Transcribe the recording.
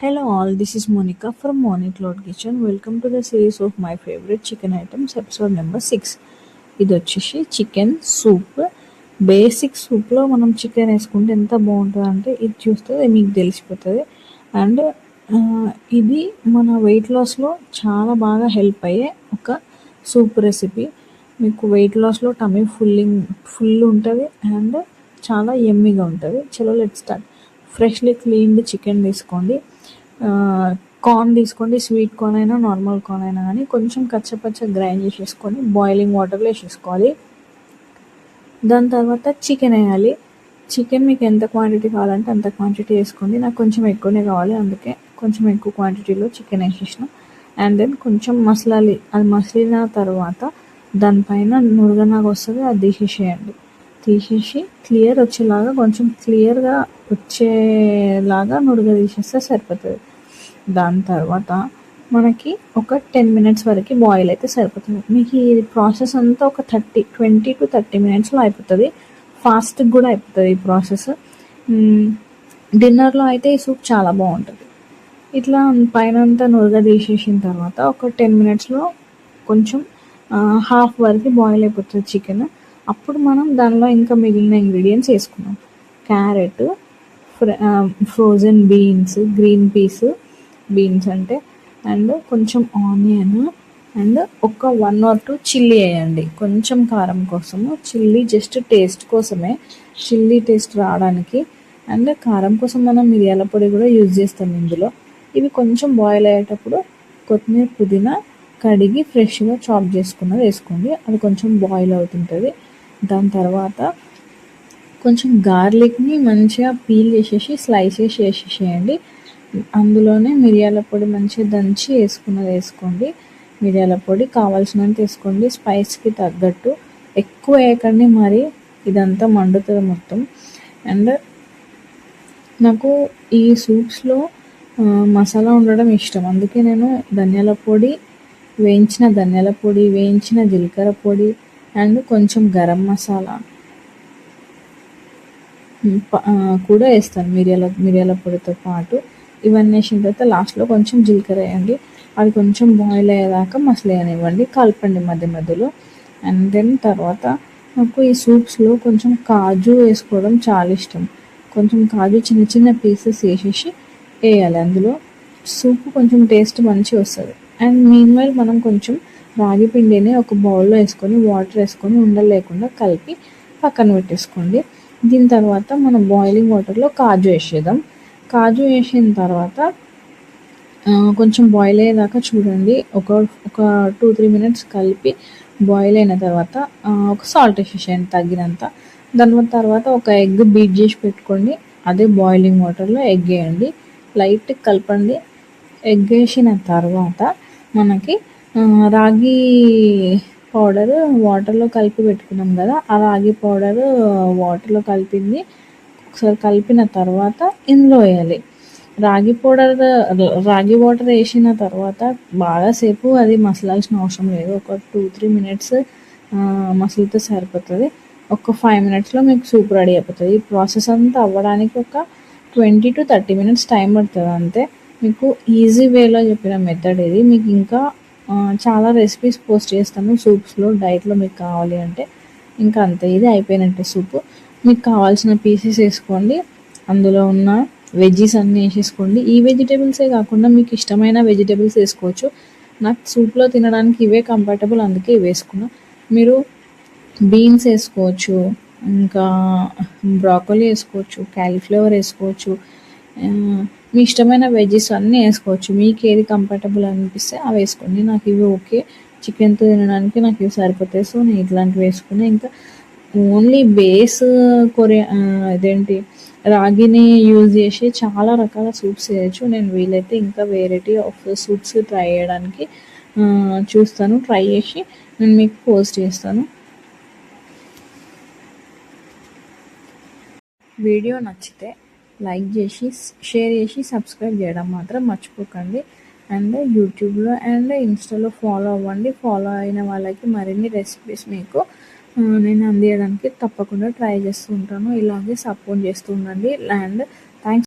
Hello all, this is Monica from Moni Cloud Kitchen. Welcome to the series of my favorite chicken items, episode number 6. ఇది వచ్చేసి chicken soup. Basic సూప్లో మనం chicken వేసుకుంటే ఎంత బాగుంటుంది అంటే ఇది చూస్తే మీకు తెలిసిపోతుంది. అండ్ ఇది మన వెయిట్ లాస్లో చాలా బాగా హెల్ప్ అయ్యే ఒక సూప్ రెసిపీ. మీకు వెయిట్ లాస్లో టమీ ఫుల్ ఉంటుంది అండ్ చాలా ఎమ్మీగా ఉంటుంది. చలో let's start. Freshly cleaned chicken తీసుకోండి, కార్న్ తీసుకోండి, స్వీట్ కార్న్ అయినా నార్మల్ కార్న్ అయినా కానీ కొంచెం కచ్చపచ్చ గ్రైండ్ చేసేసుకొని బాయిలింగ్ వాటర్లో వేసేసుకోవాలి. దాని తర్వాత చికెన్ వేయాలి. చికెన్ మీకు ఎంత క్వాంటిటీ కావాలంటే అంత క్వాంటిటీ వేసుకోండి. నాకు కొంచెం ఎక్కువనే కావాలి, అందుకే కొంచెం ఎక్కువ క్వాంటిటీలో చికెన్ వేసేసిన. అండ్ దెన్ కొంచెం మసలాలి. అది మసలిన తర్వాత దానిపైన నురగనాగా వస్తుంది, అది తీసేసి క్లియర్ వచ్చేలాగా కొంచెం క్లియర్గా వచ్చేలాగా నురగ తీసేస్తే సరిపోతుంది. దాని తర్వాత మనకి ఒక 10 minutes వరకు బాయిల్ అయితే సరిపోతుంది. మీకు ఈ ప్రాసెస్ అంతా ఒక 20 to 30 minutesలో అయిపోతుంది. ఫాస్ట్గా కూడా అయిపోతుంది ఈ ప్రాసెస్. డిన్నర్లో అయితే ఈ సూప్ చాలా బాగుంటుంది. ఇట్లా పైన అంతా నురగ తీసేసిన తర్వాత ఒక 10 minutesలో కొంచెం హాఫ్ వరకు బాయిల్ అయిపోతుంది చికెన్. అప్పుడు మనం దానిలో ఇంకా మిగిలిన ఇంగ్రీడియంట్స్ వేసుకున్నాం. Carrot, frozen beans, green beans అంటే, అండ్ కొంచెం ఆనియన్, అండ్ ఒక 1 or 2 చిల్లీ వేయండి కొంచెం కారం కోసము. చిల్లీ జస్ట్ టేస్ట్ కోసమే, చిల్లీ టేస్ట్ రావడానికి. అండ్ కారం కోసం మనం మిరియాల పొడి కూడా యూజ్ చేస్తాం ఇందులో. ఇవి కొంచెం బాయిల్ అయ్యేటప్పుడు కొత్తిమీర, పుదీనా కడిగి ఫ్రెష్గా చాప్ చేసుకున్నది వేసుకోండి. అది కొంచెం బాయిల్ అవుతుంటుంది. దాని తర్వాత కొంచెం గార్లిక్ని మంచిగా పీల్ చేసేసి స్లైసెస్ వేసేసేయండి. అందులోనే మిరియాల పొడి మంచిగా దంచి వేసుకోండి. మిరియాల పొడి కావాల్సినంత వేసుకోండి, స్పైస్కి తగ్గట్టు. ఎక్కువ వేయకండి, మరి ఇదంతా మండుతుంది మొత్తం. అండ్ నాకు ఈ సూప్స్లో మసాలా ఉండడం ఇష్టం, అందుకే నేను వేయించిన ధనియాల పొడి, వేయించిన జీలకర్ర పొడి, అండ్ కొంచెం గరం మసాలా కూడా వేస్తాను మిరియాల పొడితో పాటు. ఇవన్నీ వేసిన తర్వాత లాస్ట్లో కొంచెం జీలకర్ర వేయండి. అది కొంచెం బాయిల్ అయ్యేదాకా మసలేయనివ్వండి, కలపండి మధ్య మధ్యలో. అండ్ దెన్ తర్వాత నాకు ఈ సూప్స్లో కొంచెం కాజు వేసుకోవడం చాలా ఇష్టం. కొంచెం కాజు చిన్న చిన్న పీసెస్ వేసేసి వేయాలి అందులో. సూప్ కొంచెం టేస్ట్ మంచిగా వస్తుంది. అండ్ మీన్వైల్ మనం కొంచెం రాగి పిండిని ఒక బౌల్లో వేసుకొని వాటర్ వేసుకొని ఉండలు లేకుండా కలిపి పక్కన పెట్టేసుకోండి. దీని తర్వాత మనం బాయిలింగ్ వాటర్లో కాజు వేసేద్దాం. కాజు వేసిన తర్వాత కొంచెం బాయిల్ అయ్యేదాకా చూడండి. ఒక 2-3 minutes కలిపి బాయిల్ అయిన తర్వాత ఒక సాల్ట్ వేసేసేయండి తగినంత. దాని తర్వాత ఒక ఎగ్ బీట్ చేసి పెట్టుకోండి. అదే బాయిలింగ్ వాటర్లో ఎగ్ వేయండి, లైట్ కలపండి. ఎగ్ వేసిన తర్వాత మనకి రాగి పౌడర్ వాటర్లో కలిపి పెట్టుకున్నాం కదా, ఆ రాగి పౌడర్ వాటర్లో కలిపింది ఒకసారి కలిపిన తర్వాత ఇందులో వేయాలి. రాగి వాటర్ వేసిన తర్వాత బాగాసేపు అది మసలాల్సిన అవసరం లేదు. ఒక 2-3 minutes మసలితో సరిపోతుంది. ఒక 5 minutesలో మీకు సూప్ రెడీ అయిపోతుంది. ఈ ప్రాసెస్ అంతా అవ్వడానికి ఒక 20 to 30 minutes టైం పడుతుంది అంతే. మీకు ఈజీ వేలో చెప్పిన మెథడ్ ఇది. మీకు ఇంకా చాలా రెసిపీస్ పోస్ట్ చేస్తాను సూప్స్లో, డైట్లో మీకు కావాలి అంటే. ఇంకా అంతే, ఇది అయిపోయినట్టే సూపు. మీకు కావాల్సిన పీసెస్ వేసుకోండి, అందులో ఉన్న వెజ్జీస్ అన్నీ వేసేసుకోండి. ఈ వెజిటేబుల్సే కాకుండా మీకు ఇష్టమైన వెజిటేబుల్స్ వేసుకోవచ్చు. నాకు సూప్లో తినడానికి ఇవే కంఫర్టబుల్, అందుకే ఇవి వేసుకున్నా. మీరు బీన్స్ వేసుకోవచ్చు, ఇంకా బ్రాకోలీ వేసుకోవచ్చు, క్యాలీఫ్లవర్ వేసుకోవచ్చు, మీ ఇష్టమైన వెజ్జెస్ అన్నీ వేసుకోవచ్చు. మీకు ఏది కంఫర్టబుల్ అనిపిస్తే అవి వేసుకోండి. నాకు ఇవి ఓకే, చికెన్తో తినడానికి నాకు ఇవి సరిపోతాయి, సో నేను ఇట్లాంటివి వేసుకున్నా. ఇంకా ఓన్లీ బేస్ రాగిని యూజ్ చేసి చాలా రకాల సూప్స్ చేయొచ్చు. నేను వీలైతే ఇంకా వెరైటీ ఆఫ్ సూప్స్ ట్రై చేయడానికి చూస్తాను. ట్రై చేసి నేను మీకు పోస్ట్ చేస్తాను. వీడియో నచ్చితే లైక్ చేసి, షేర్ చేసి, సబ్స్క్రైబ్ చేయడం మాత్రం మర్చిపోకండి. అండ్ యూట్యూబ్లో అండ్ ఇన్స్టాలో ఫాలో అవ్వండి. ఫాలో అయిన వాళ్ళకి మరిన్ని రెసిపీస్ మీకు నేను అందించడానికి తప్పకుండా ట్రై చేస్తూ ఉంటాను. ఇలాగే సపోర్ట్ చేస్తూ ఉండండి. And thanks.